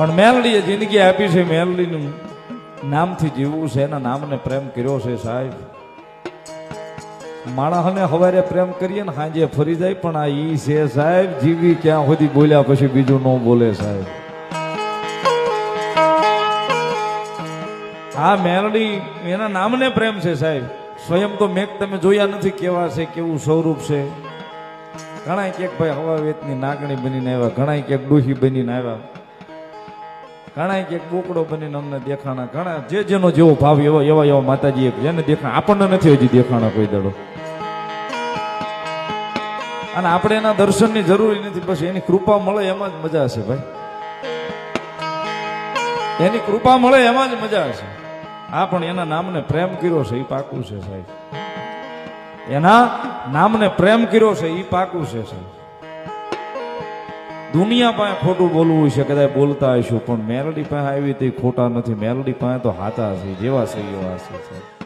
પણ મેલડીએ જિંદગી આપી છે, મેલડીનું નામથી જીવવું છે, એના નામને પ્રેમ કર્યો છે સાહેબ. માણસને હવારે પ્રેમ કરીએ ને સાંજે ફરી જાય, પણ આ ઈ છે સાહેબ, જીવી ક્યાં સુધી બોલ્યા પછી બીજું ન બોલે સાહેબ. આ મેલડી એના નામને પ્રેમ છે સાહેબ. સ્વયં તો મેઘ તમે જોયા નથી કેવા છે, કેવું સ્વરૂપ છે. ઘણા ક્યાંક ભાઈ હવા વેતની નાગણી બનીને આવ્યા, ઘણા ક્યાંક ડોહી બનીને આવ્યા, ઘણા ક્યાંક બોકડો બનીને અમને દેખાણા. ઘણા જે જેનો જેવો ભાવ એવા એવા એવા માતાજી જેને દેખાણ આપણને નથી હજી દેખાણા કોઈ દડો. અને આપણે એના દર્શનની જરૂરી નથી, બસ એની કૃપા મળે એમાં જ મજા છે ભાઈ. એની કૃપા મળે એમાં જ મજા છે. હા, પણ એના નામને પ્રેમ કર્યો છે એ પાકું છે સાહેબ. એના નામને પ્રેમ કર્યો છે એ પાકું છે સાહેબ. દુનિયા પાસે ખોટું બોલવું છે, કદાચ બોલતા હશું, પણ મેલડી પાસે આવી તે ખોટા નથી. મેલડી પાસે તો હાથા છે, જેવા છે એવા છે સાહેબ.